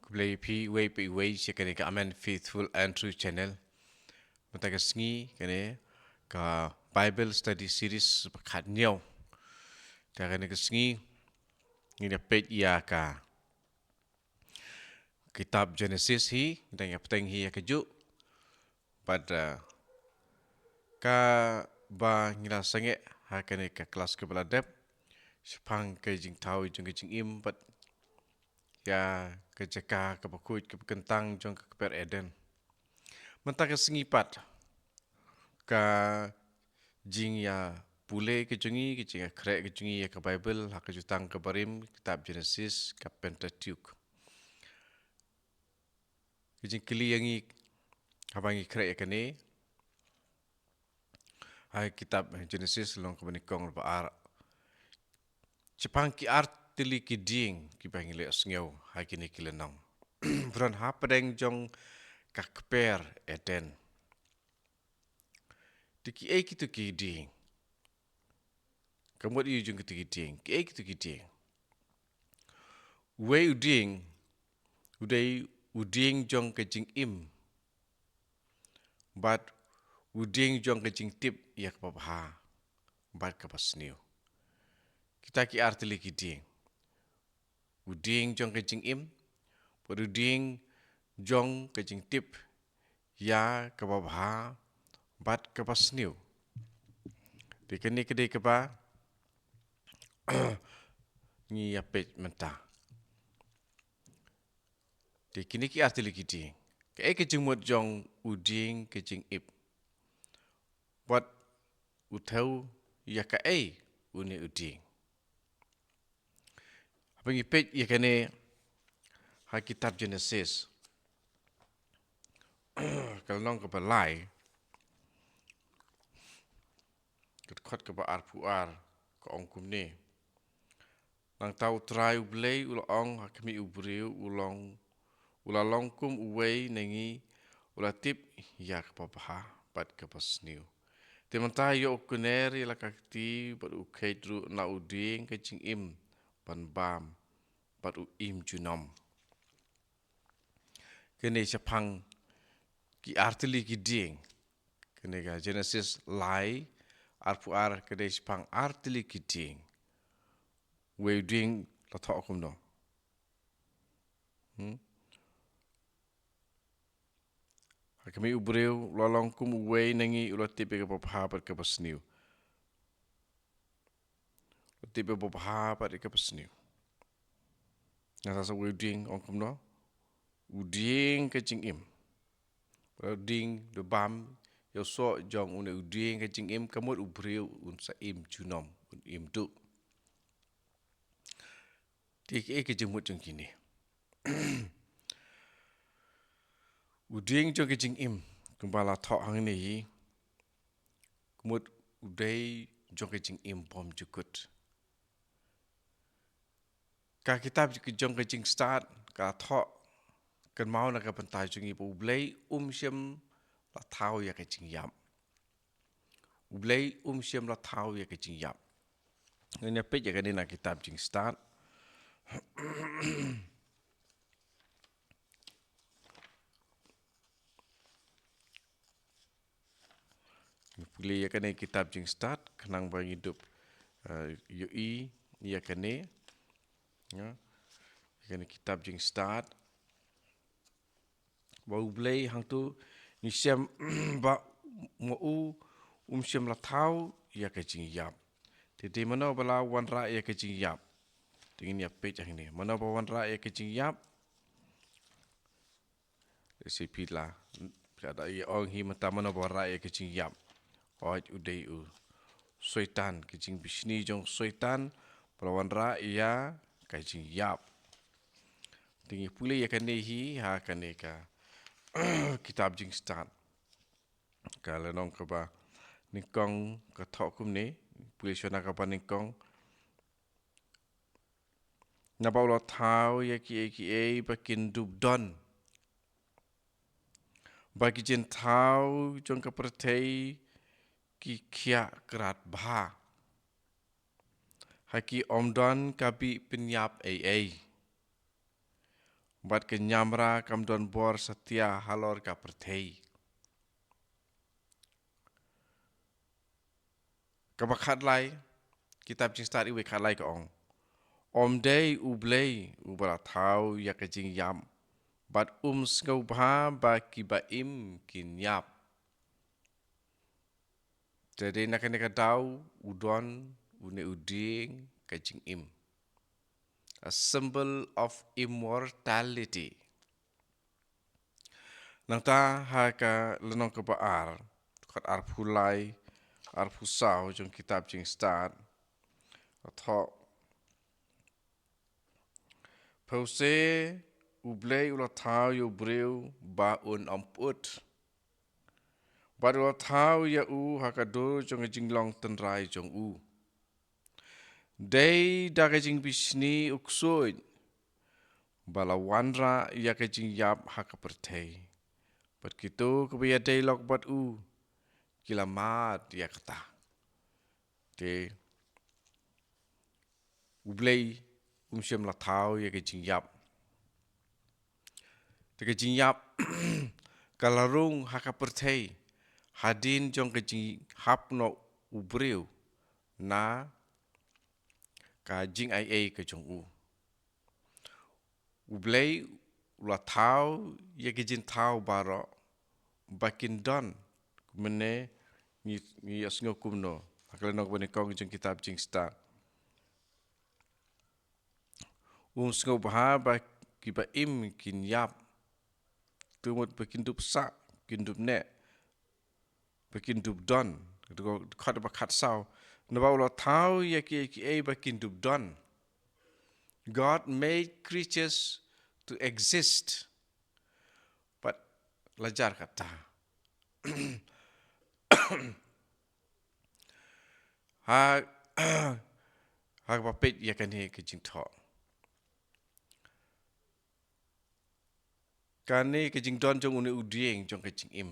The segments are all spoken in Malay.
Play P way P way si kene ka amen faithful and true channel. Mata ka sngi kene ka Bible study series pakhat niaw. Ta kene ka sngi ni na pet ya ka kitab Genesis hi dan ya peteng hi ya keju pada ka ba ngila sange ha kene ka kelas ke beladap sepang ke jing tau jing ke jing im pat ya ke jaka ke bakut ke kentang jong ke per Eden. Mata ka sngi pat ka jing ya pule ke jungi ke jing ya krek ke jungi ya ke Bible ha ke jutang ke barim kitab Genesis ke Pentateuch. Ke jing kili yangi habangi krek ya kene ha kitab Genesis long ke benikong ba ar. Cepang ki art tili ki ding ki bangi le asngeu ha kini kilenong. Bron ha pedeng jong ka keper Eden. Tiki e kitu ki ding. Kamu di ujung kitu ki ding. Ki e kitu ki ding. Wei uding udai uding jong ke jing im. But uding jong ke jing tip ya ke babha. But ke pasniu. Kita ki artili ki ding. Uding jong ke jing im. But uding jong ke jing tip ya ke babha. But ke pasniu. Di kini kedai ke ba ni apet mentah. Di kini ki artili ki ding. Ke ke jing mot jong uding ke jing ip. But utau ya ka uni uding. Apa ngipet ya kene ha kitab Genesis. Kalau nong ke belai ket ke ba arpuar ke ongkum ni. Nang tau trai ublei ulong hakmi ubriu ulalong kum uwei nengi ulatip ya ke papaha pat ke pasniu. Temanta yo kuner ya lakakti pat ukaidru na uding ke jing im pan bam pat u im junom. Kene sepang ki artili ki ding. Kene ka Genesis lai arpuar kene sepang artili ki ding. Wei ding la thok kum no. Kami ubreu lalong kum wei nengi ulatip ke papaha pat ke pasniu. Ulatip ke papaha pat ke pasniu. Nasa wei ding ong kum no. Uding ke jing im. Uding de bam yo so jong une uding ke jing im kamut ubreu un sa im junom un im tu. Tik ke jemut jong kini. Uding jong ke jing im kumbala thok hang ni kumut udai jong ke jing im bom jukut. Ka kitab jong ke jing start ka thok kan mau nak pentai jong ibu ublei siam la thau ya ke jing yam. Ublei siam la thau ya ke jing yam. Ini apa je kan nak kitab jing start. Pilih ya kan kitab jing start kenang bang hidup UI ya kan ya kan kitab jing start bau blay hang tu ni siam ba mau siam la thau ya ke jing yap. Jadi mana bala wan ra ya ke jing yap. Tingin ya page yang ni. Mana ba wan ra ya ke jing yap. Resipi lah. Ada ya orang hi mata mana ba ra ya ke jing yap. Oj udai u. Soitan ke jing bisni jong soitan bala wan ra ya ke jing yap. Tinggi pulih ya kan hi ha kan ka kitab jing start. Kalau nong ke ba nikong ke thok kum ni pulih sona ke ba nikong na ba lo thau ya ki bakin dub don bagi jen thau jong ke pertei ki kia kerat bah haki om don kabi penyap ai bat ke nyamra kam don bor setia halor ka pertei. Kabakhat lai, kitab jing start iwe khat lai ka ong. Om day ublay ubara thau ya ka jing yam. Bat skau bha ba ki ba im kin yap. Jadi nak kena dau udon une uding ka jing im. A symbol of immortality. Nang ta ha ka lenong ka baar, kat ar phulai, ar phusau jong kitab jing start. Atho pause ublay ula thau yo breu ba un amput. Ba ula thau ya u ha ka do jong jing long tenrai jong u. Day da ka jing bisni uksoy. Bala wanra ya ka jing yap ha ka pertei. Bat gitu kebiya day lok bat u. Kila mat ya kata. Te ublay siam la thau ya ka jing yap. Te ka jing yap kalarung ha ka pertei. Hadin jong ka jing hap no ubreu na ka jing ai ka jong u. Ublay ula thau ya ka jing thau baro bakin don mene ni asngo kumno. Hakala nok bane kong jong kitab jing start. Sngo baha ba ki ba im kin yap. Tumut bakin dup sa, kin dup ne, bakin dup don. Khat ba khat sao. Naba ula thau ya ki bakin dup don. God made creatures to exist. But lajar kata. Ha ba pet ya kan he ke jing tho. Kani ke jing don jong une udieng jong ke jing im.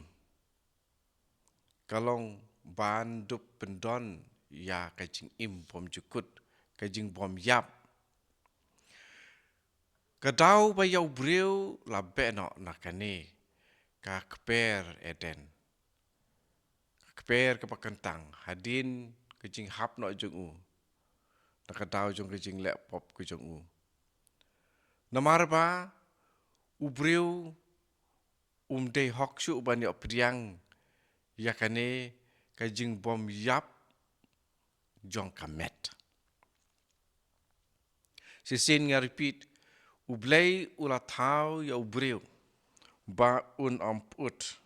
Kalong ban dup pendon ya ke jing im bom jukut ke jing bom yap. Kadau ba yau breu la beno na kani ka kper eden. Kper ke pakentang hadin ke jing hap no jong u. Nakadau jong ke jing lek pop ke jong u. Namar ba ubreu day hok syu bani opriang ya kane ka jing bom yap jong kamet. Sisin nga repeat ublay ula thau ya ubreu ba un amput.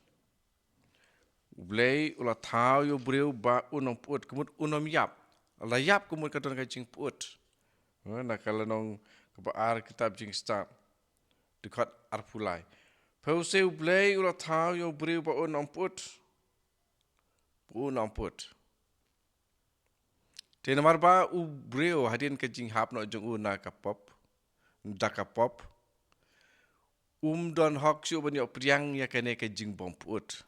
Ublay ula thau ya ubreu ba un amput kumut unom yap. La yap kumut kadon ka jing put. Nakala nong kebaar kitab jing start. Dekat arpulai. Pause ublay ula thau ya ubreu ba un amput. Un amput. Tena marba ubreu hadin ke jing hap no jong una kapop. Daka pop. Don hok syu bani opriang ya kene ke jing bom put.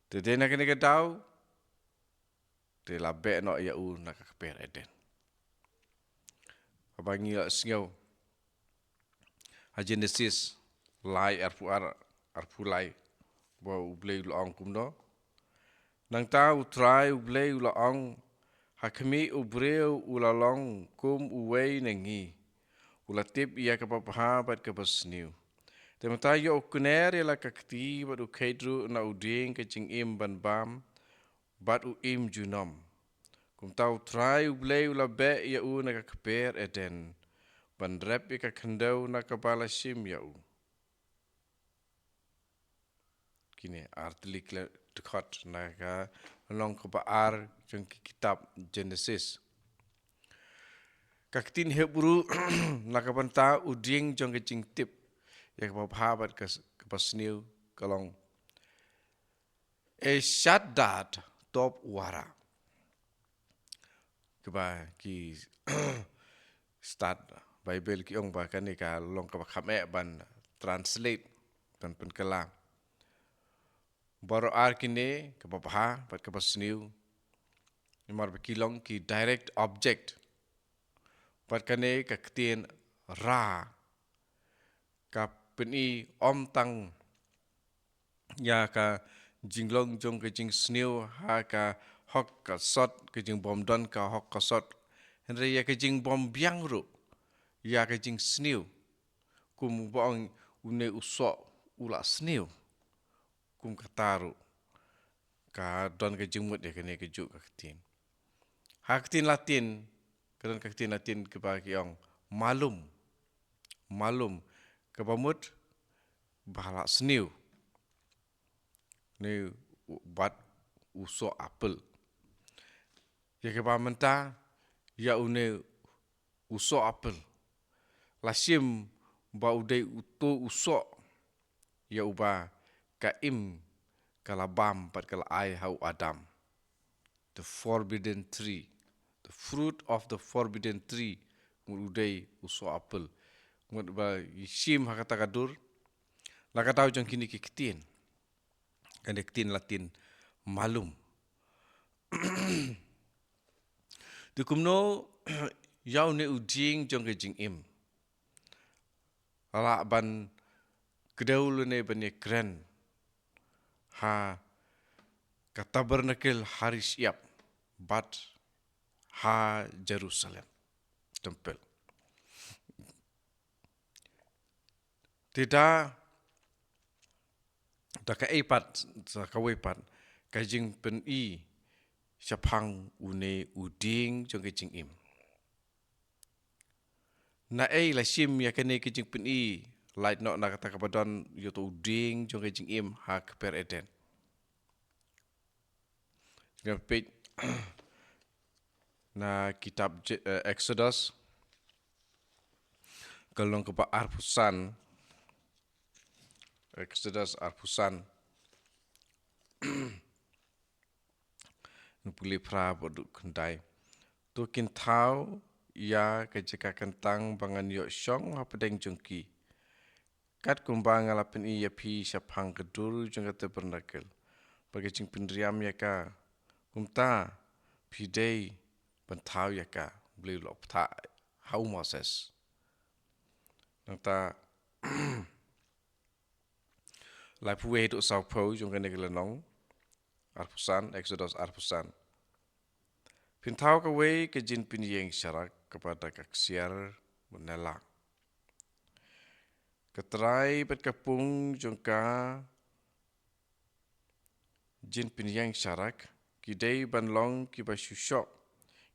Te dena kene ke dau. Te la be no ya u na ka per eden. Abangi la sngau. Ha Genesis lai arpulai. Ba ublay ula ong kumno. Nang ta utrai ublay ula ong. Hakmi ubreu ula long kum uwei nengi. Ula tip ia kapapaha bat kapasniu. Temata yo kuner ila kakti bat ukedru na uding ke jing im ban bam bat u im junom. Kum tau trai ublay ula be ia u na kakper eden. Ban rep ika kandau na kabala sim ya u. Kini artilik dekat na ka long kebaar jeng kitab Genesis. Kaktin Hebrew nakabanta uding jong ke jing tip. Yang kepahabat ke pasniu kalong. Shaddad top wara. Keba ki start Bible ki ong bahkan ni ka long kebakame ban translate ban penkelang. Baru kini kepapaha bat kepasniu. Nimar bekilong ki direct object. Bat kane kaktin ra. Ka peni om tang ya ka jinglong jong ke jing snew ha ka hok ka sot ke jing bom don ka hok ka sot henre ya ke jing bom biang ru ya ke jing snew kum bong une uso ula snew kum kataru ka don ke jing mut ya ke ne ke juk ka tin ha tin latin kedan ka tin latin ke ba kiong malum ke bamut bahala snew ni bat uso apel ya ke ba menta ya une uso apel lasim ba udai uto uso ya uba ka im kalabam pat kala ai hau adam the forbidden tree the fruit of the forbidden tree udai uso apel ngut ba yisim hakata kadur la katau jong kini kikitin kan kitin latin malum tu kumno yau ne ujing jong ke jing im ala ban kedaul ne ban kren ha ka tabernakel haris iap bat ha Jerusalem temple tidak da ka epat sa ka wepat ka jing pen i syapang une uding jong ke jing im na la sim ya kene ke jing pen i light no na kata kapadon yo to uding jong ke jing im ha ke per eden ngapit na kitab Exodus kalong ke ba arpusan Exodus arpusan nupuli pra boduk kendai tu kin tau ya ke jeka kentang bangan yo syong ha pedeng jongki kat kumbang ala pen i yapi syapang kedur jong kata bernakel bagi jing pendriam ya ka kumta pidei pentau ya ka beli lo pta how Moses nangta lai puwe tu sau po jong kene kelenong arpusan Exodus arpusan pintau ka wei ke jin pinyeng syarak kepada kaksiar menelak ketrai bet kapung jongka jin pinyeng syarak kidei banlong ki basyusyok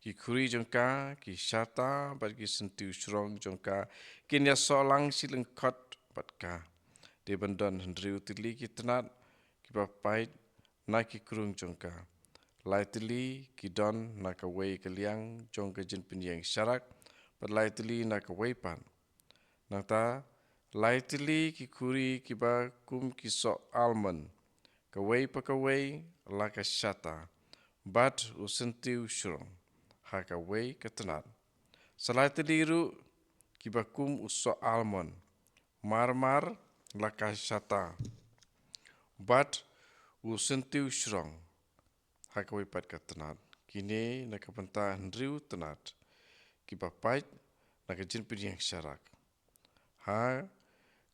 ki kuri jongka ki syata bat ki sentiu srong jongka kin ya solang silengkot bat ka de bandon hendriu tili ki tenat ki bapait na ki kurung jongka lai tili ki don na ka wei kaliang jongka jin pinyeng syarak bat lai tili na ka wei pan nangta lai tili ki kuri ki ba kum ki so almond kawai pakawai la ka syata bat usentiu syurong ha kawai ketenat salai teliru ki ba kum uso almond marmar la ka syata bat usentiu syurong ha kawai pat ketenat kini na ka penta hendriu tenat ki ba pait na ka jin pinyang syarak ha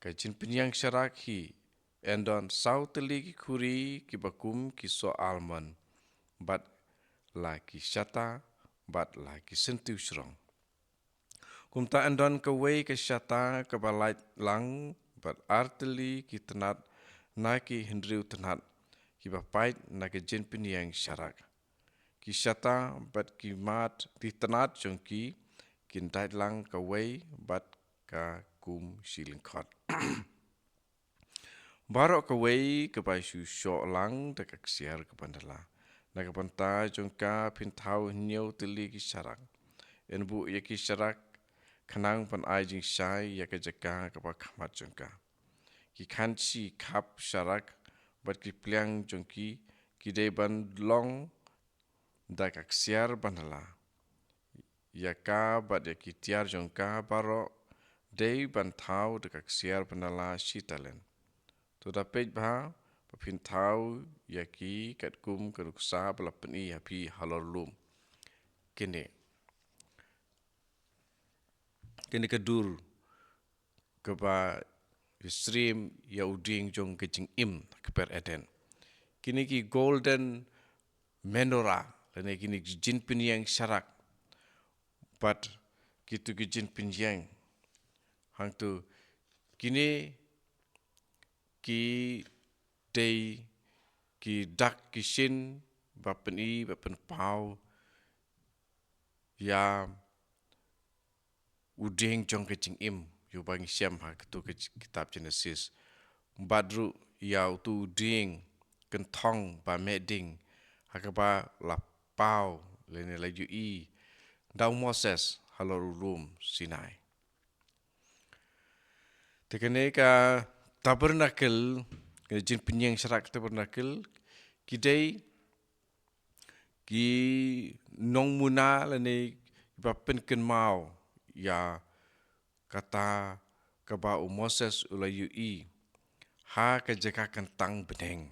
ka jin pinyang syarak hi endon sauteli ki kuri ki bakum ki so almond bat la ki syata bat la ki sentiu srong kumta endon ka wei ka syata ka balait lang bat arteli ki tenat na ki hendriu tenat ki bapait na ki jin pinyang syarak ki syata bat ki mat ti tenat jongki kin dait lang ka wei bat ka kum silingkot barok ke wei ke bai shu syok lang de kak siar ke pandala. Na ke panta jongka pintau nyau tili ki syarak. En bu ya ki syarak kanang pan ai jing syai ya ke jaka ke pa kamat jongka. Ki kanci kap syarak bat ki pliang jongki ki de ban long da kak siar pandala. Ya ka bat ya ki tiar jongka barok de ban tau de kak siar pandala sitalen. Tu dapat bah pintau yaki kat kum keruksa belapan i hapi halorlum. Kini kedur keba stream ya uding jong kejing im keper eden. Kini ki golden menorah lene kini jin pinyang syarak but kitu ki jin pinyang hang tu kini ki day ki dak ki shin bapen pau ya uding jong kejing im yu bang syam ha tu kitab Genesis badru ya tu uding kentong ba meding hakaba la pau lene la yu i dau Moses halor ulum Sinai. Tekene ka tabernakel jin penyeng syarak tabernakel kidai ki nong muna lene bapen ken mau ya kata kaba Moses ulayu i ha ka jaka kentang beneng.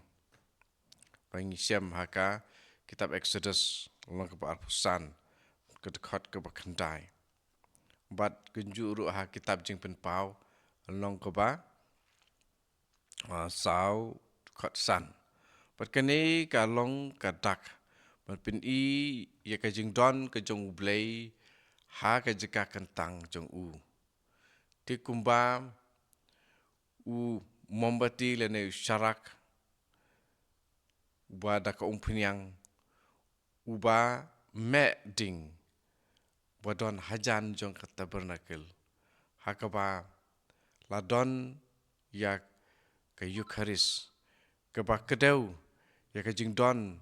Bang syam haka kitab Exodus long keba arpusan kedekat keba kendai. Bat kenju uru ha kitab jing pen pau long keba sau kot san. Bat kene ka long ka dak. Bat pen i ya ka jing don ka jong ublei ha ka jaka kentang jong u. Ti kumba u mombati lene syarak uba da ka umpinyang uba me ding badon hajan jong ka tabernakel hakaba ladon ya ka Eucharis kaba kedau ya ka jing don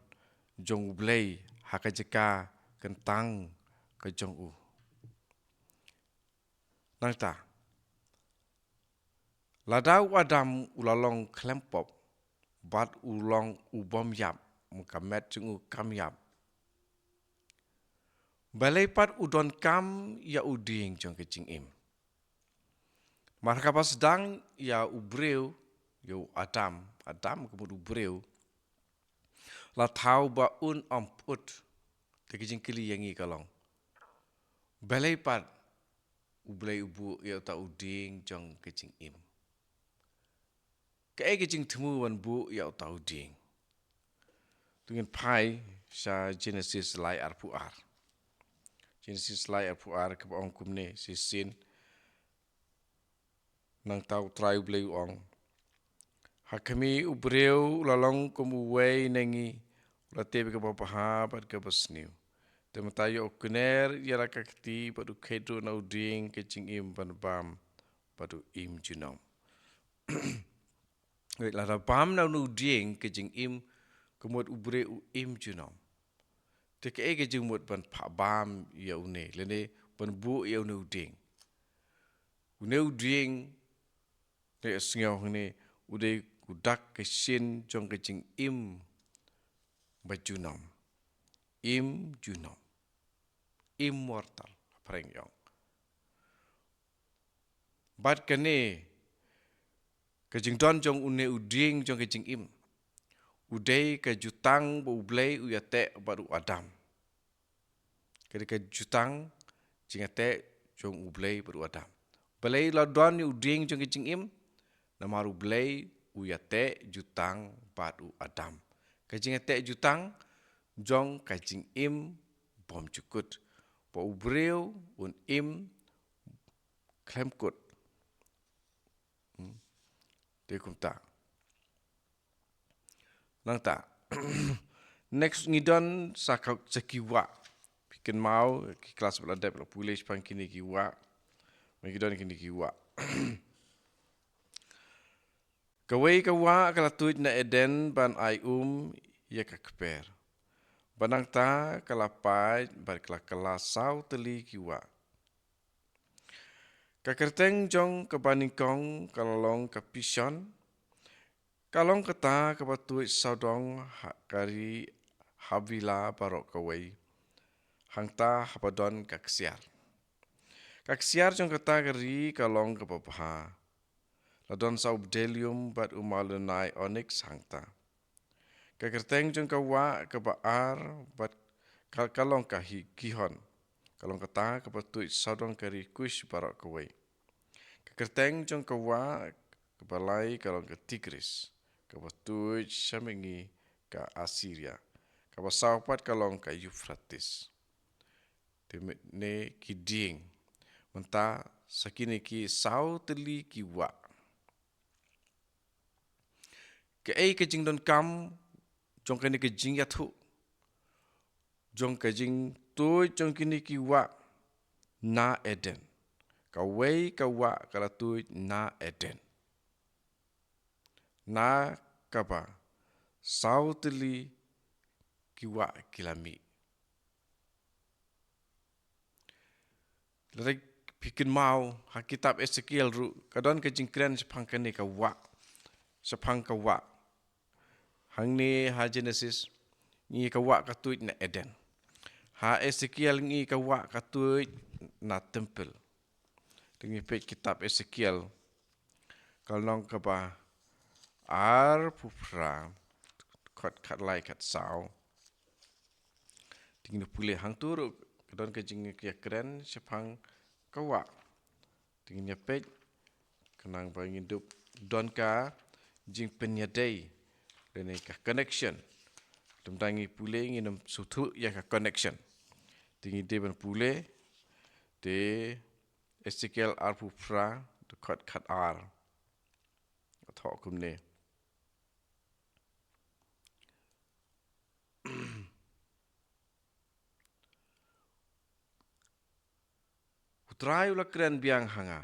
jong ublei haka jeka kentang ka jong u. Nangta ladau Adam ulalong klempop bat ulong ubom yap mukamet jong u kam yap. Balaipat udon kam ya uding jong kecing im. Marka pas dang ya ubreu ya Adam kemud ubreu la tau ba un amput te kecing kili yang i kalong. Balaipat ublei ubu ya ta uding jong kecing im. Ke kecing temu wan bu ya ta uding. Dengan pai sa Genesis lai arpu ar. Genesis lai arpu ar ke ong kumne sisin nang tau trai ublei ong. Hakami ubreu lalong kumu wei nengi la tebe ke bapaha bat ke basniu. Tematayo okuner yara kakti padu kedu na uding kecing im ban bam padu im junom. Wait la bam na uding kecing im kemud ubreu im junom. Teke kecing mud ban bam ya une lene ban bu ya une uding. Une uding ne asngau ne uday kudak kesin jong kecing im bajunom. Im junom. Immortal pareng yong. Bat kene kecing don jong une uding jong kecing im. Uday ke jutang bu ublei uyate baru Adam. Kede ke jutang jingate jong ublei baru Adam. Balai la don uding jong kecing im namaru ublei uyate jutang baru Adam. Kajingate jutang jong kajing im bom cukut. Pa ubreu un im klemkut. Dekum ta. Nang ta. Next ngidon sakau sekiwa. Bikin mau ki kelas beladap la pulis pang kini kiwa. Ngidon kini kiwa. Kawai kawa kalatuj na Eden ban ai ya kakper. Banang ta kalapaj ban kalasau teli kiwa. Kakerteng jong kebaningkong kalong kapison. Kalong kata kapatuj saudong kari Havila barok kawai. Hangta hapadon kaksiar. Kaksiar jong kata kari kalong kapapaha. Ladon sa ubdelium bat umalunai onyx hangta. Kakerteng jong kawa kebaar bat kalong kahi gihon. Kalong kata kapatuj saudong kari kush barok kawai. Kakerteng jong kawa kebalai kalong ke Tigris, kebetuj syamengi ke Assyria, kebasapat kalong ke Euphrates. Ne ki ding, mentah sakini ki sau teli ki wa. Ke ei ke jing don kam, jong kini ke jing yathu, jong ke jing tuj jong kini ki wa na Eden. Kawai kawa kalatui na Eden. Na kapa sautili kiwa kilami. Larik bikin mau kitab Ezekiel ru kadon ke jingkren sepang kene kawa. Sepang kawa. Hang ni ha Genesis ni kawa katui na Eden. Ha Ezekiel ni kawa katui na temple. Dengan page kitab Ezekiel kalau kapa ar pupra kat lai kat sau tingin pulih hang turuk kadon ke jing kia keren sepang kawa tingin page kenang bangin dup don ka jing penyadai dan ka connection temtangi pulih nginum sutu ya ka connection tingin de ban pulih de Ezekiel ar pupra kat ar thok kum ne Utrai ula keren biang hanga.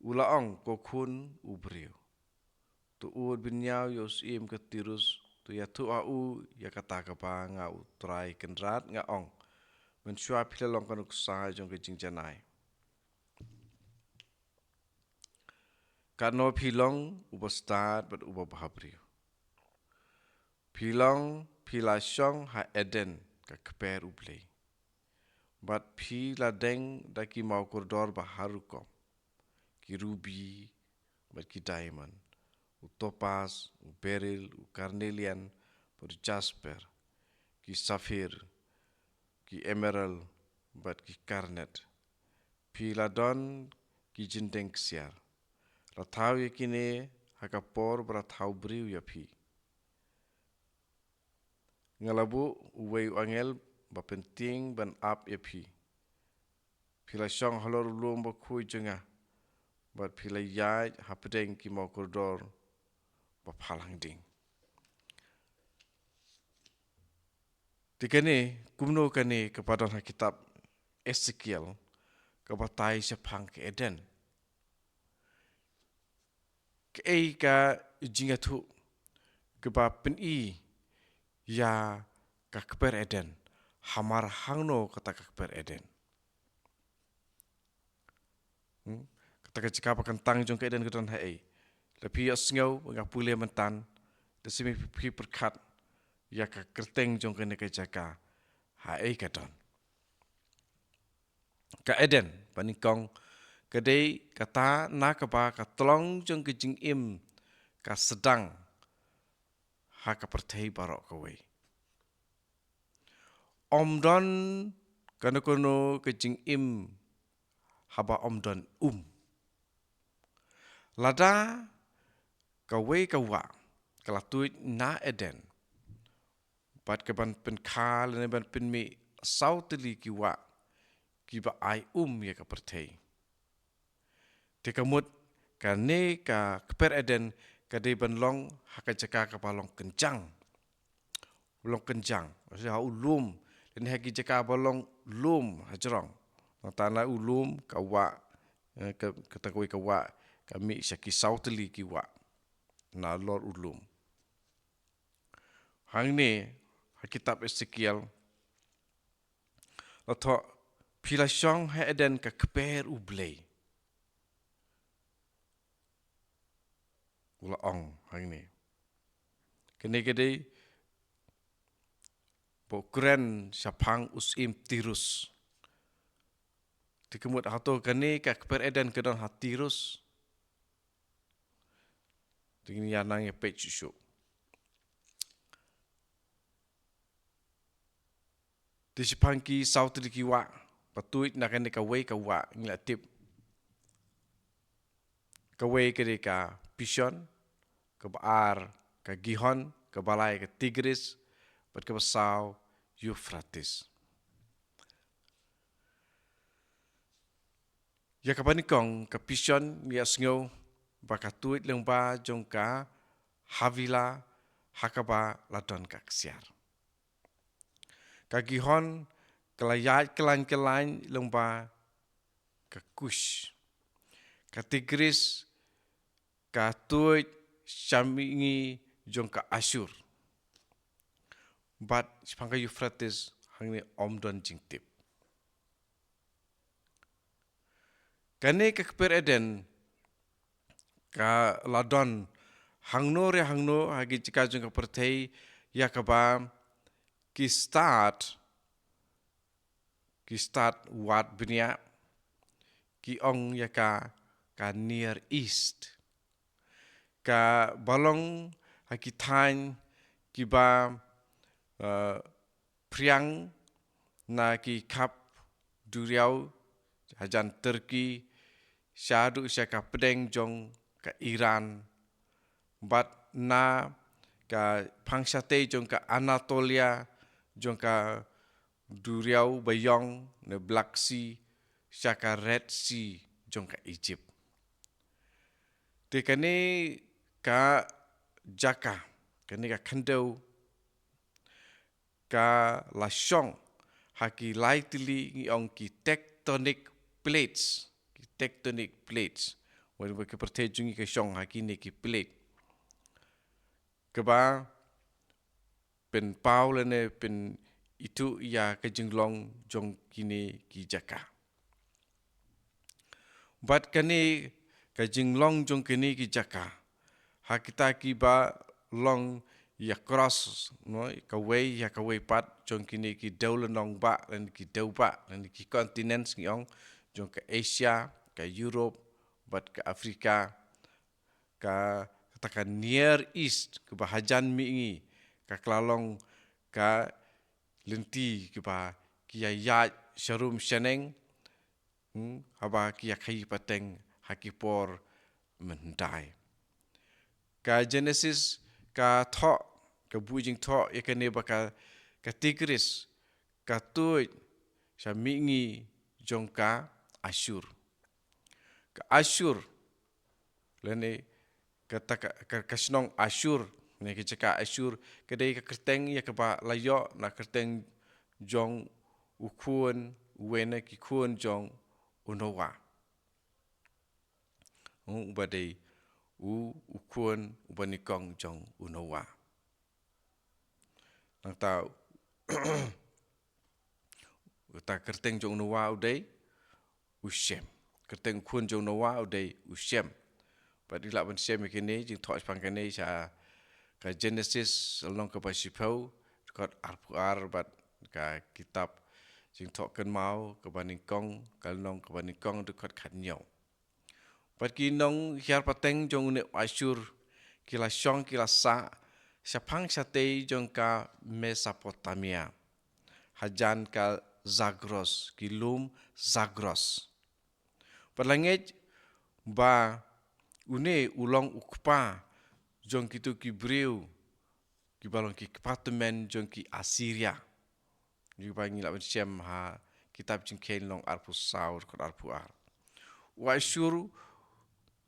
Ula ong kokun ubriu. Tu ud binyau yos im ketirus. Tu ya tu au ya kata kapa nga utrai kenrat nga ong. Mensyua pila long kanuk sa jong ke jing janai. Kano pilong uba start but uba bahabriu. Pilong pila syong ha Eden ka keper ublei. Bat pila deng da ki mau koridor baharu kom. Ki ruby, bat ki diamond. U topaz, u beryl, u carnelian, bat jasper. Ki sapphire, ki emerald, bat ki garnet. Pila don ki jindeng ksiar. Ratau ya kini hakapor beratau briu ya pi. Ngalabu uwei angel bapenting ban up ya pi. Pila syong halor ulum bakui jengah. Bat pila yai hapedeng ki mau koridor bapalang ding. Dikani kumno kani kepada kitab Ezekiel kebatai sepang ke Eden. Ke ei ka jingatu keba peni ya ka keper Eden. Hamar hangno kata ka keper Eden. Kata ka cakap akan tang jong ke Eden kedan hai. Tapi ya sengau ngapule mentan. Desimi pi perkat ya ka kerteng jong kene ke jaka. Hai kedan. Ka Eden panikong kedai kata nak apa katolong jong kejing im ka sedang ha ka pertai barok kawe. Omdon kana kono kejing im haba omdon Lada kawe kawa kalatuit na Eden. Pat keban penkal ne ban penmi sauteli kiwa kiba ai ya ka pertai. Tekamut kane ka keper Eden kadai ban long haka jaka ka balong kencang. Balong kencang. Maksudnya ulum dan haki jaka balong lum hajrong. Tanah ulum kawa kata kowe kawa kami syaki sauteli kiwa na lor ulum. Hang ni kitab Ezekiel atau pila syong ha Eden ka keper ublei. Ula ong hang ni. Kene kedai pokren syapang usim tirus. Dikemut hato kene ka keper Eden kedon hatirus. Dengan yanang ya page show. Di sepangki sauti di kiwa. Patuit nak kene ka wei ka wa ngila tip. kawai kiri ka Pishon, ke Baar, ke Gihon, ke Balai, ke Tigris, bat ke Besau, Euphrates. Ya kapanikong ke Pishon, ya sengau, baka tuit lengba jongka Havila, Hakaba, Ladon ka Kesiar. Ka Gihon, kelayat kelan lengba ke Kush. Ka Tigris, ka tuit Syamingi jongka Asyur. Bat sepangka Euphrates hangni omdon jingtip. Kani ke Keper Eden ka ladon hangno hagi jika jongka pertei ya kaba ki start wat benia ki ong ya ka Near East ka balong haki tain ki ba priang na ki kap duriau hajan Turki syadu ka pedeng jong ka Iran bat na ka pangsate jong ka Anatolia jong ka duriau bayong ne Black Sea ka Red Sea jong ka Egypt. Tekane ka Jaka kani ka Kandau ka Lashong haki lightly ngiong ki tectonic plates. Wani ke pertei jungi ke Shong haki ni ki plate. Keba pen Paulane pen itu ya ke jenglong jong kini ki Jaka. Bat kani ke jenglong jong kini ki Jaka. Hakita ki ba long ya cross no ka way pat jong kini ki daulenong ba dan ki dau ba dan ki continents ngiong jong ke Asia ka Europe bat ke Afrika ka katakan Near East ke bahajan mingi ka kelalong ka lenti ke ba ki ya sharum shaneng haba ki ya kai pateng hakipor mendai. Ka Genesis ka tho ka bujing tho ya kene baka ka Tigris ka tuit sha mingi jong ka Asyur. Ka Asyur lene kata ka kasnong Asyur ne ke caka Asyur kedai ka kerteng ya ka ba layo na kerteng jong ukun wene ki kun jong unowa. Badai ukun ubanikong jong unowa. Nang tau ta kerteng jong unowa udai Ushem. Kerteng kun jong unowa udai Ushem. Padi la ban Shem kini jing thos pang kini sa ka Genesis long ka pasipau kot arpuar bat ka kitab jing thok kan mau ka baningkong kalong ka baningkong dekat khatnyau. Pat ki nong hiar pateng jong ne Asyur kila Shong kila sa sapang sate jong ka Mesopotamia. Hajan ka Zagros kilum Zagros. Palangit ba une ulong ukpa jong kitu ki Breu ki balong ki department jong ki Assyria. Ju ba ngila ban Shem ha kitab jing ken long arpu saur kot arpuar. Wa Asyur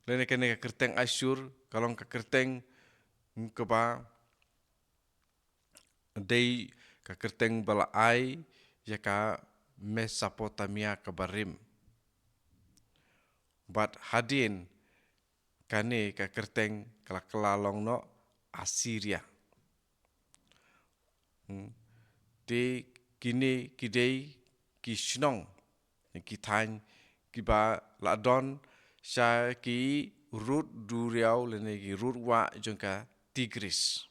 lene kene ka kerteng Asyur kalong ka kerteng ke ba dei ka kerteng bala ai ya ka Mesopotamia ka barim. Bat hadin kane ka kerteng kala kelalong no Assyria. De kini kidei ki shnong ki thain ki ba ladon sha ki rut duriau lene ki rut wa jong ka Tigris.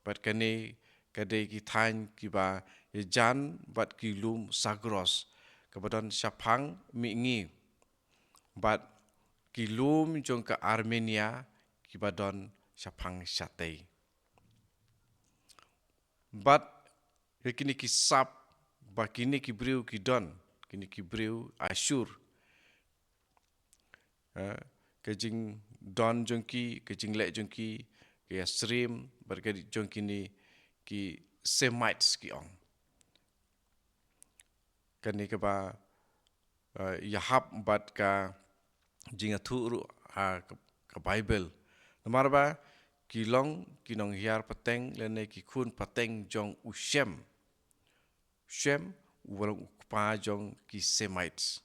Bat kane kadei ki thain ki ba jan bat ki lum Zagros kebadan syapang mingi. Bat ki lum jong ka Armenia ki badon syapang syatei. Bat kini ki sap ba kini ki Breu ki don kini ki Breu Asyur. kejing don jongki kejing lek jongki ke stream berkadi jongki ni ki Semites ki ong kan ni ke ba yahap bat ka jinga thu ru ka Bible nomor ba kilong kinong hiar pateng lene ki khun pateng jong ushem Shem walang pa jong ki Semites.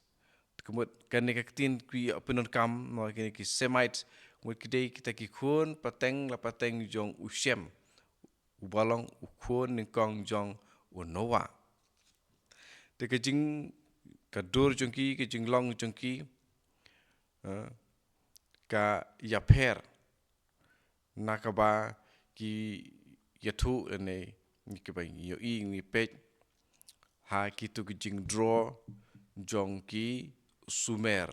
Kemudian kan ni katin ki penon kam no ki Semites kemudian kidai kita ki khun pateng la pateng jong Ushem. Ubalong ukhun ni kong jong Noah. Te kejing kadur jong ki kejing long jong ki ka Yapher nakaba ki yatu ene ni ke ba yo i ni pej ha kitu kejing draw jong ki Sumer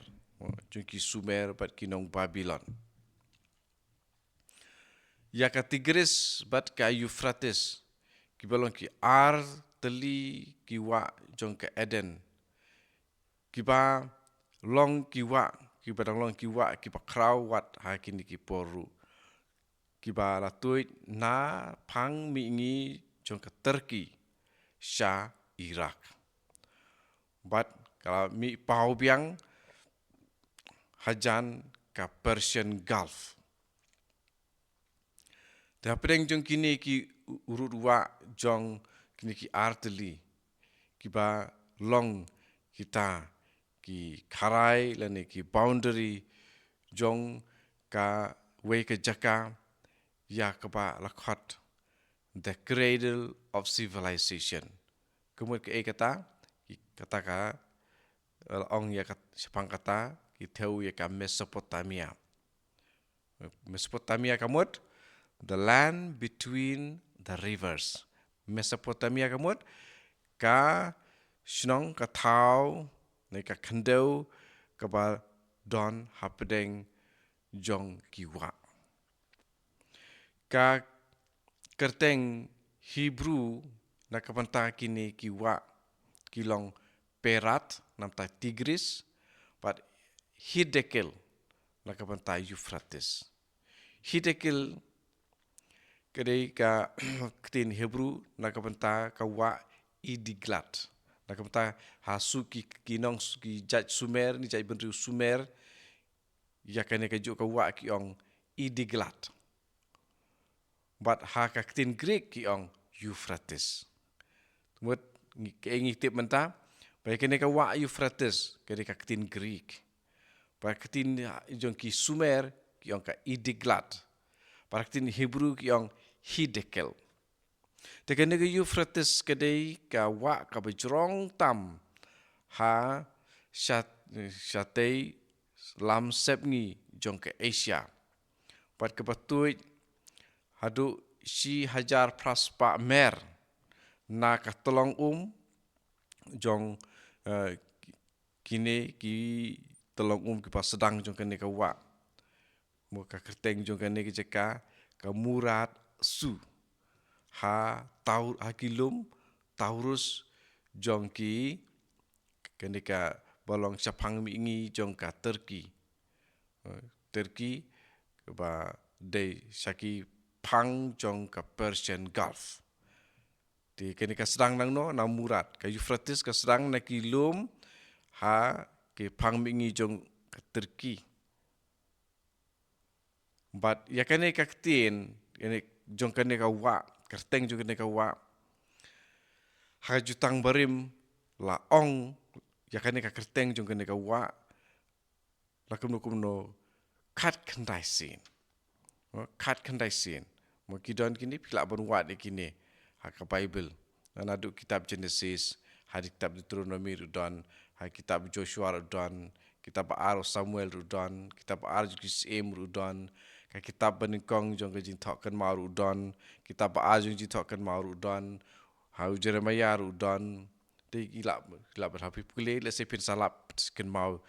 jong ki Sumer bat kinong Babylon ya ka Tigris bat ka Euphrates ki balong ki ar teli ki wa jong ka Eden ki ba long ki wa ki ba long ki wa ki ba kraw wat ha kini ki poru ki ba la tuit na pang mi ngi jong ka Turkey Shah Iraq. But kalau mi pau biang hajan ka Persian Gulf. Dah pedeng jong kini ki urut wa jong kini ki arteli ki ba long kita ki karai lani ki boundary jong ka we ke jaka ya ka ba lakhot the cradle of civilization. Kemudian ke kata ka ong ya sepang kata kita ya ka Mesopotamia. Mesopotamia kamut the land between the rivers. Mesopotamia kamut ka snong ka thau ne ka khandeu ka ba don hapdeng jong kiwa. Ka kerteng Hebrew na kapanta kini kiwa kilong Perat namta Tigris but Hiddekel na kapanta Euphrates. Hiddekel kadai ka ketin Hebrew na kapanta kawa Idiglat. Na kapanta hasu ki kinong ki jaj Sumer ni jaj benru Sumer ya kene ka ju kawa ki ong Idiglat. But ha ka ketin Greek ki ong Euphrates. Mut ngi tip menta bai kene ka wa Euphrates kene ka ketin Greek. Bai ketin jong ki Sumer ki ong ka Idiglat. Bai ketin Hebrew ki ong Hiddekel. Te kene ka Euphrates kadai ka wa ka bejrong tam ha syatei lam sepngi jong ka Asia. Bai ka batuit hadu si hajar praspa mer na ka tolong jong kini ki tolong ki pas sedang jong kene ka wa mo ka kerteng jong kene ki jeka ka Murat Su ha taur hakilum Taurus jong ki kene ka bolong sapang mi ngi jong ka Turkey ba de saki pang jong ka Persian Gulf. Di kene ka sedang nang no na Murat ka Euphrates ka sedang na kilum ha ke pang mingi jong ka Turki. But ya kene ka ketin kene jong kene ka wa kerteng jong kene ka wa ha jutang barim la ong ya kene ka kerteng jong kene ka wa la kumno kat kendai sin. Kat kendai sin. Mo kidon kini pila bon wa de kini ha ka Bible. Na adu kitab Genesis, ha kitab Deuteronomy rudon, ha kitab Joshua rudon, kitab Ar Samuel rudon, kitab Ar Jisem rudon, ka kitab Beningkong jong ka jin thok kan ma rudon, kitab Ar jong jin thok kan ma rudon, ha Jeremiah rudon. Te ila berhapi pule le se pin salap kan mau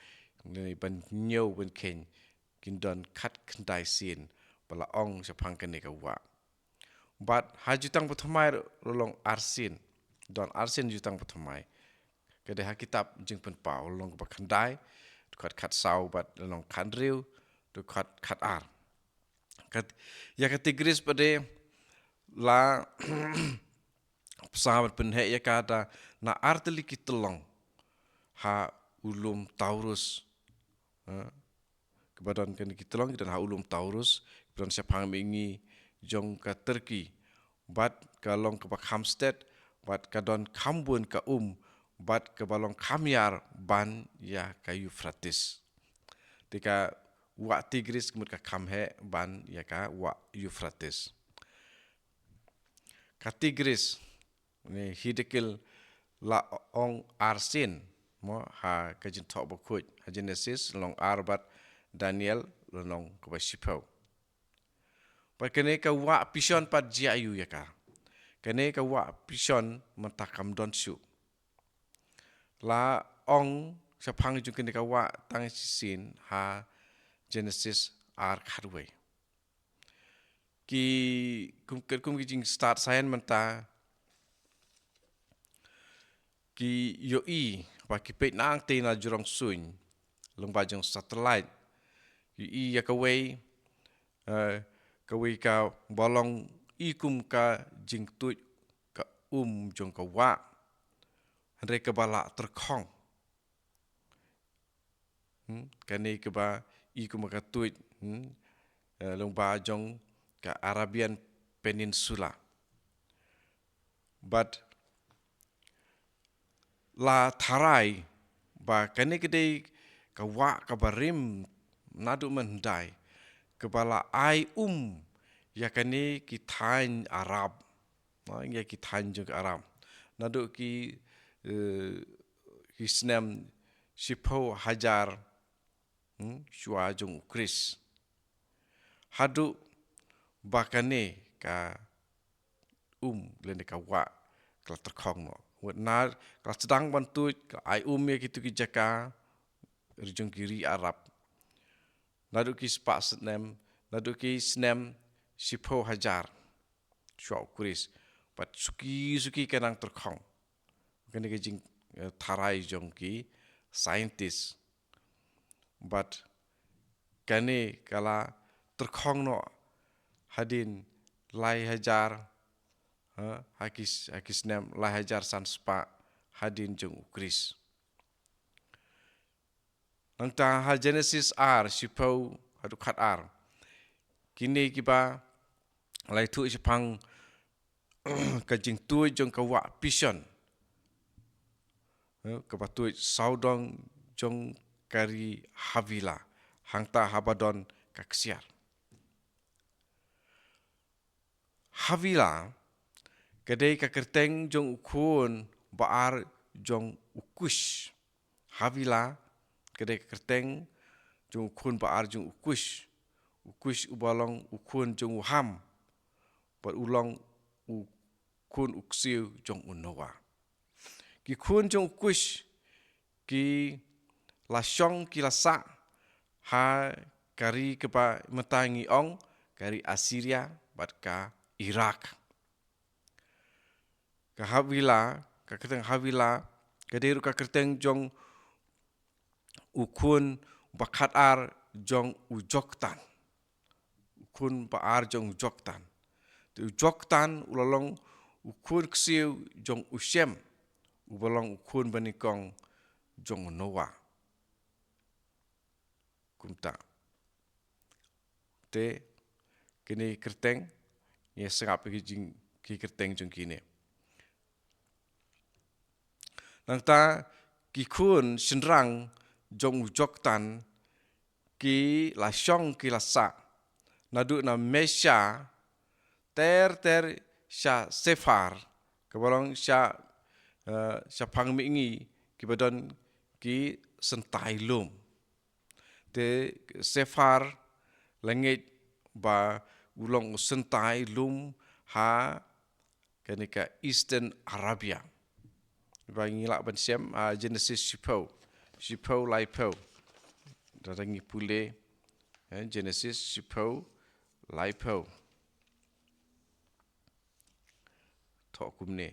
ni ban nyau ban ken kin don kat kendai sin bala ong sapang kan ka wa. But ha jutang pertamai rolong arsin. Don arsin jutang pertamai. Kedai ha kitab jing pen pau rolong ba kandai. Kat sau bat rolong kandriu. tu kat ar. Ya kategoris pada la pesawat penhek ya kata na arteli kitolong ha ulum Taurus kebadan kan kitolong dan ha ulum Taurus kebadan siapang mengi jong ka Turki bat kalong ke Hampstead bat kadon kambun ka bat ke balong kamyar ban ya ka Euphrates tika wa Tigris kemud ka kamhe ban ya ka wa Euphrates ka Tigris ni hidekil la ong arsin mo ha kajin tok bokut ha Genesis long arbat Daniel long kabasipau pa kene ka wa pison pat jiayu ya ka kene ka wa pison mentakam donsu la ong sapang jung kene ka wa tang sin ha Genesis ar kharwe ki kum jing start sain menta ki yoi pa ki pet nang te na jurong suin long bajong satellite i ya kawei ka bolong ikum ka jing tuj ka jong ka wa hre ka bala terkhong kani ka ba ikum ka tuj long bajong ka Arabian Peninsula but la tharai ba kani kedai ka wa ka barim nadu mendai kebala ai ya kani ki thain Arab ya ki thain jung Arab nadu ki snam sipo hajar shua jung Chris hadu bakane ka lene ka wa ka terkhong no na ka sedang bantu ka ai ya kitu ki jaka rejung kiri Arab nadu ki spa snam nadu ki snam sipo hajar shua Chris pat suki kanang terkhong kene ke jing tharai jong ki scientist but kane kala terkhong no hadin lai hajar hakis nem lai hajar san spa hadin jong Chris nangta ha Genesis ar sipau hadu khat ar kini kiba lai tu sipang ka jing tu jong ka wa pison ka batu saudong jong kari Havila hangta habadon kaksiar Havila kadai ka kerteng jong ukun baar jong ukush Havila kadai ka kerteng jong ukun baar jong ukush ubalong ukun jong uham bat ulong ukun uksiu jong unowa ki kun jong ukush ki lasyong ki lasa ha kari kepa metangi ong kari Assyria bat ka Iraq ka Havila ka kerteng Havila kaderu ka kerteng jong ukun bakat ar jong ujoktan ukun baar jong ujoktan ujoktan ulalong ukun ksiu jong Ushem ubalong ukun banikong jong Noah kumta te kini kerteng ye sengap ki kerteng jong kini nangta ki kun senrang jong ujoktan ki lasyong ki lasa nadu na Mesha ter sya Sefar kebalong sya pangmingi ki badon ki sentai lum te Sefar langit ba ulong sentai lum ha kanika Eastern Arabia ba ngilak ban siam Genesis sipo laipo darangi pule Genesis sipo laipo tok kumne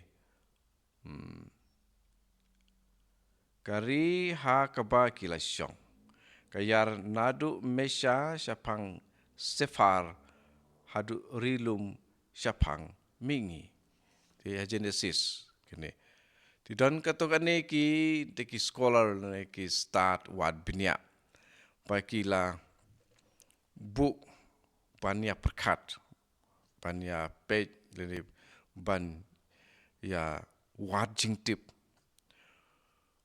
kari ha kaba kilasyong Kayar nadu mesha syapang sefar hadu rilum syapang mingi. Di Genesis kini. Di don katokan ni ki scholar ni ki start wad binia. Pakila book banya perkat banya page leni ban ya wad jingtip.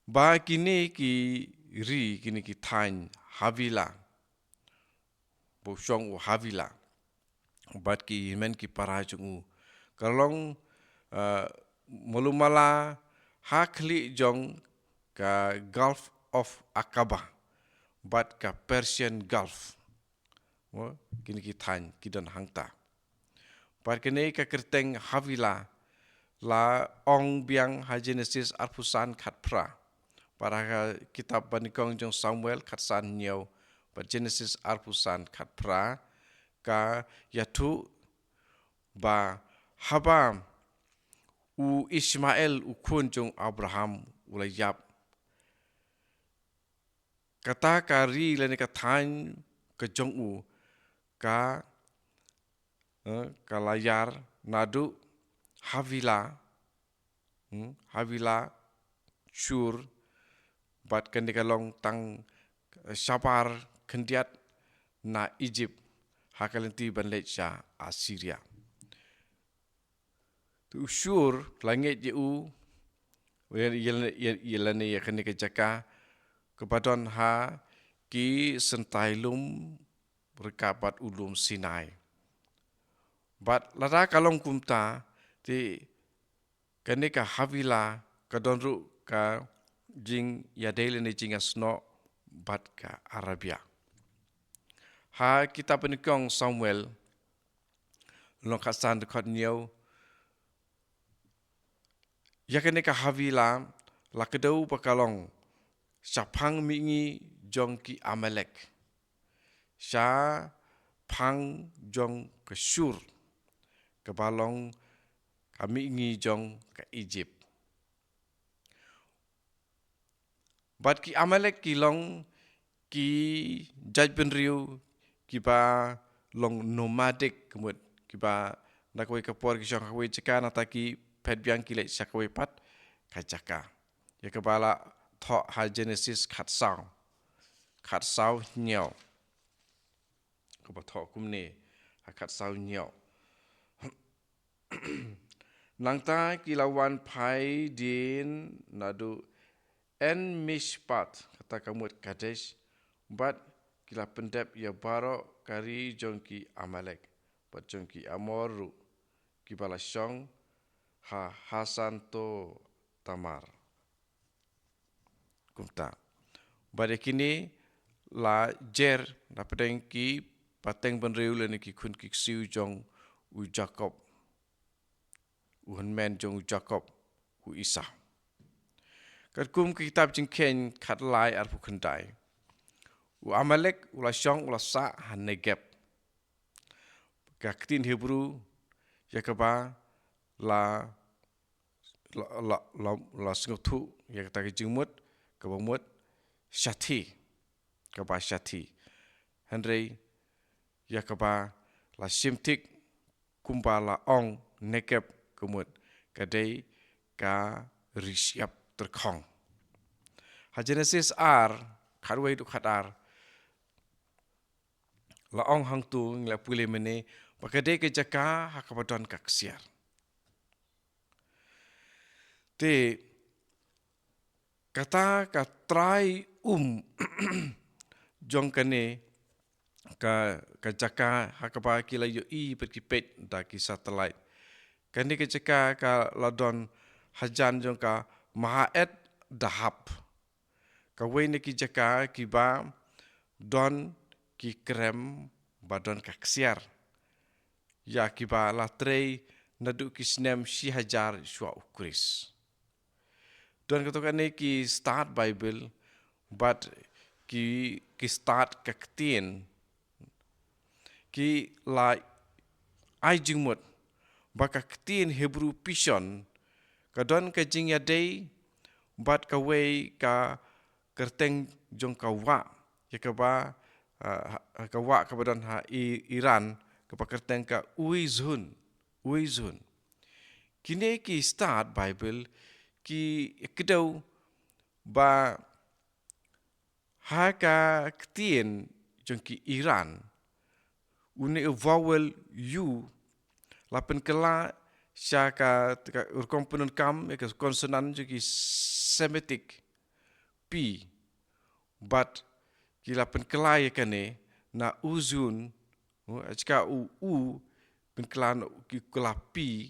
Ba kini kini ki thain Havila. Bosong Havila. Bat ki men ki parajungu. Kalong mulumala hakli jong ka Gulf of Aqaba. Bat ka Persian Gulf. Kini ki thain kidan hangta. Bat kini ka kerteng Havila la ong biang ha Genesis arpusan khat pra. Para kitab banikong jong Samuel khat san nyau. Bat Genesis arpusan khat pra ka yatu ba haba u Ismail u kun jong Abraham ulayap. Kata kari lani kathain ke jong u ka layar nadu Havila Shur bat kandikalong tang syapar kendiat na Egypt hakalenti banleja Assyria. Tu Shur langit je yelani yakani kejaka kepadon ha ki sentailum rekabat ulum Sinai. Bat lada kalong kumta ti kanika Havila kadonru ka jing yadele ni jing asno bat ka Arabia. Ha kita penikong Samuel long kasan dekat niau ya kanika Havila la kedau pakalong syapang mingi jong ki Amalek. Sya pang jong ke Shur kebalong kami ingi jong ke Egypt. Bat ki Amalek ki long ki judgment riu ki ba long nomadic kemut ki ba nakoi kapor ki syong kawai ceka nata ki pet biang ki lek syakawai pat kacaka. Ya kebala thok ha Genesis khat sau nyau. Keba thok kumne khat sau nyau. Nangta kilawan pai din nadu en mishpat kata kamut Kadesh bat kila pendep ya baro kari jongki Amalek bat jongki Amoru kibala syong ha Hasan to Tamar. Kumta. Bade kini la jer dapateng ki pateng benriu le ki kun ki siu jong u Jacob. U men jong u Jacob u Isa. Kat kum kitab jingken khat lai arpu kendai. U Amalek ula syong ula sa han Negeb. Kaktin Hebrew yakaba la sengutu yakata jingmut kabamut Shati kaba Shati. Henry yakaba la simtik kumba la ong Negeb kumut kadai ka risyap terkong. Ha Genesis ar kharwai du khatar la ong hang tu ngla pule mene pakade ke jaka hakapadon kaksiar. Te kata ka try jong kane ka jaka hakapa kila yo I perkipet da ki satellite. Kani ke jaka ka ladon hajan jong ka mahaet dahap. Kawai ne ki jaka ki ba don ki krem badon kaksiar. Ya ki ba la trei nadu ki snem si hajar shwa ukris. Don katokan ne ki start Bible but ki start kaktien ki la ai jingmut baka ktien Hebrew pishon kadon ka jing ya day bat ka wei ka kerteng jong ka wa ya kaba kawa kabadan Iran kepakerteng ka uizun. Kini ki start Bible ki kedau ba ka ketien jong ki Iran une vowel u lapen kela syaka komponen kam ke konsonan jong ki Semitic p but kila pen kela kane na uzun jika u pen kela ki kela p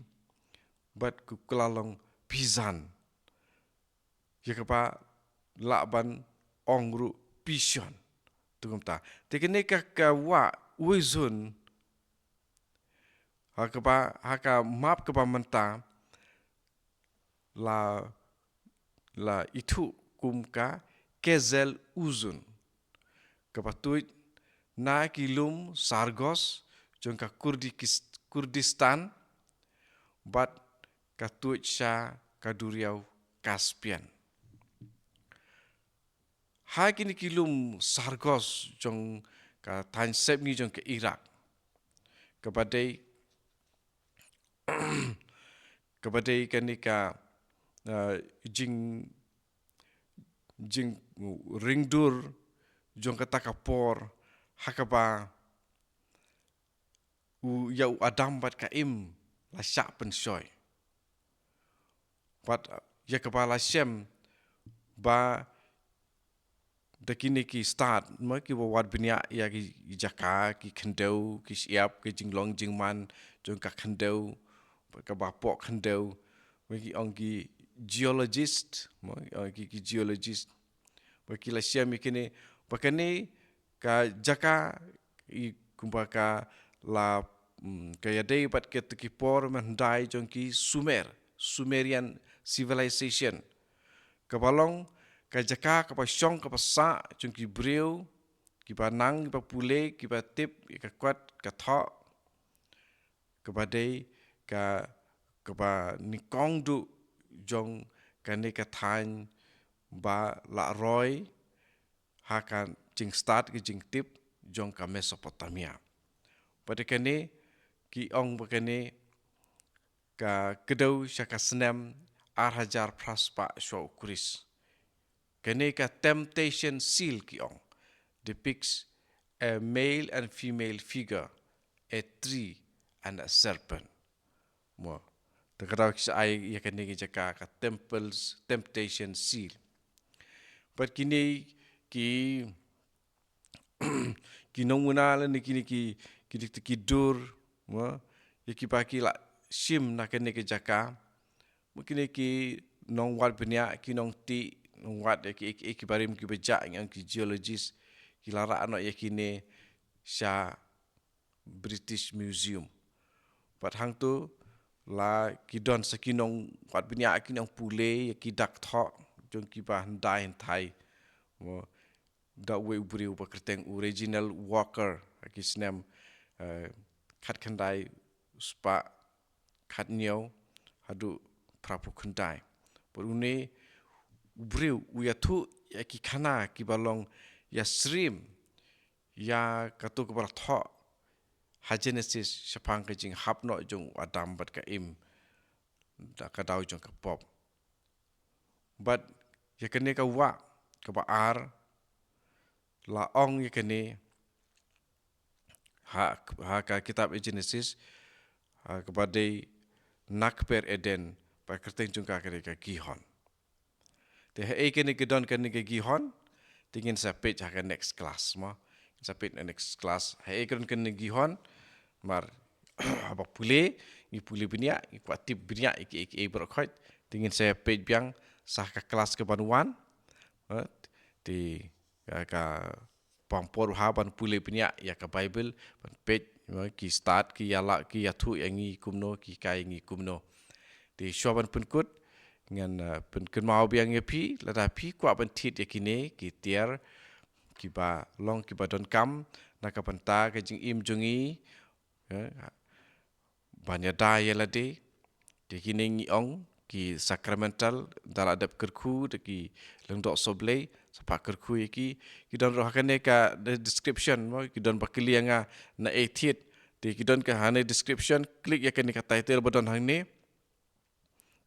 but ku kela long pizan ya kapa laban ongru pishon tugum ta tekene ka wa uzun haka map kapa menta la itu kumka kezel uzun kapatuit na kilum sargos jongka Kurdistan bat katuit sya kaduriau Caspian. Hai kini kilum sargos jong ka tansep ni jong ke Iraq. Kepadai kani ka jing ringdur jong ka takapor hakaba yau adam bat ka im la syak pen soy. Bat ya kepala Shem ba dakini ki start ma ki wat benya ya ki jaka ki kendau ki siap ki jinglong jingman jong ka kendau ka bapok kendau ki ongki geologist ma ki geologist ba ki la Shem kini bakani ka jaka i kumbaka la kaya day bat ke tekipor mendai jong ki Sumerian civilization kabalong kajaka kapasyong kapasa jong ki breu ki banang ki pule ki tip ka kwat ka tha kabadai ka nikong du jong kane ka than ba la roy hakan jing start ki jing tip jong ka Mesopotamia. Pada kane ki ong bakane ka kedau syaka senem Arhajar Praspa Shwa Kuris. Kene ka temptation seal ki ong depicts a male and female figure, a tree and a serpent. Mo takaraw sa ay yakane ki jaka ka temptation seal. But kini ki kinonguna ni ki dur mo yaki paki la shim na kene ki jaka mungkin ki nong wat benya ki nong ti nong wat ki barim ki beja yang ki geologist ki lara ano yakine sya British Museum. Pat hang tu la ki don sa ki nong wat benya ki nong pule ki dak tho jong ki ba ndai thai mo da we ubri upa kerteng original Walker ki snem khat khandai spa khat nyau hadu prapu khandai porune ubriu uyatu ya ki khana ki balong ya srim ya katu kepala tho ha Genesis syapang ke jing hapno jong adam bat ka im da ka dau jong ka pop but ya kene ka wa ka ba ar la ong ya kene ha ka kitab Genesis kepada nakper Eden pa kerteng jong ka kene ka Gihon. Te he kene gedon kene ka Gihon tingin sa page ha next class ma. Sa page next class he kene Gihon mar apa pule ni pule benya ni kwatip benya iki berkhot tingin saya page biang sah ka kelas ke banuan di ka pampor haban pule benya ya ka Bible ban page ki start ki yala ki yathu yangi kumno ki kai ngi kumno di shoban penkut ngan pen mau biang pi lada pi kwa ban tit yakine ki tiar ki ba long ki ba don kam na ka panta ka jing im jungi banyak daya lade di kini ngi ong ki sacramental daladap kerku de ki lengdok soble sepak kerku iki kidon roh hakane ka the description mo kidon bakilianga na etit ti kidon ka hane description klik yakane ka title bodon hangni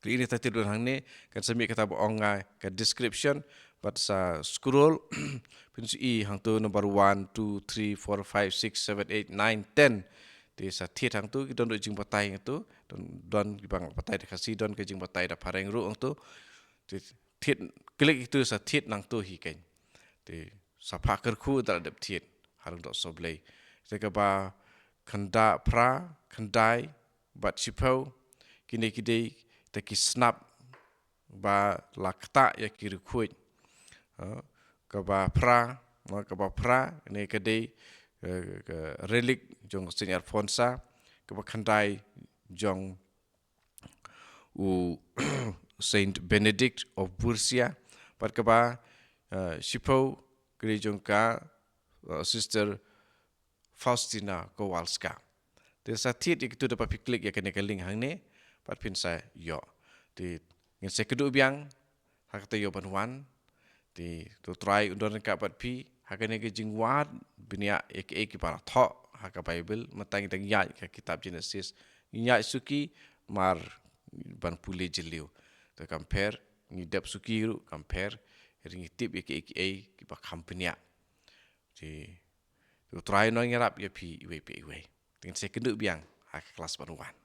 klik ni title bodon hangni kan semi kata boonga ka description but sa scroll pinsu i hang tu number 1 2 3 4 5 6 7 8 9 10 ti sa thiet hang tu kidon do jing batai tu don bang batai kasih don ke jing batai da pareng ru hang tu ti thiet klik itu sa thiet nang tu hi ken ti sa pakar khu da dep thiet harung dot soblei te ka ba khanda pra khandai bat chipau kini kidei te ki snap ba lakta ya ki rukhuit ka ba pra ne ka dei relic jong Saint Alfonsa ka ba khandai jong u Saint Benedict of Bursia pat ka ba Shipau kri jong ka Sister Faustina Kowalska te sa thiet ik tu dapat klik ya kene link hang ne pat pin sa yo ti ngin se kedu biang hak te yo banwan ti to try undon ka pat pi hakane ke jingwat binia ek para tho hak Bible matang tang ya ka kitab Genesis nya suki mar ban pule jeliu to compare ni dep suki ru compare ring tip ek ki ba company ti to try no ngarap ya pi we tin se kedu biang hak kelas banwan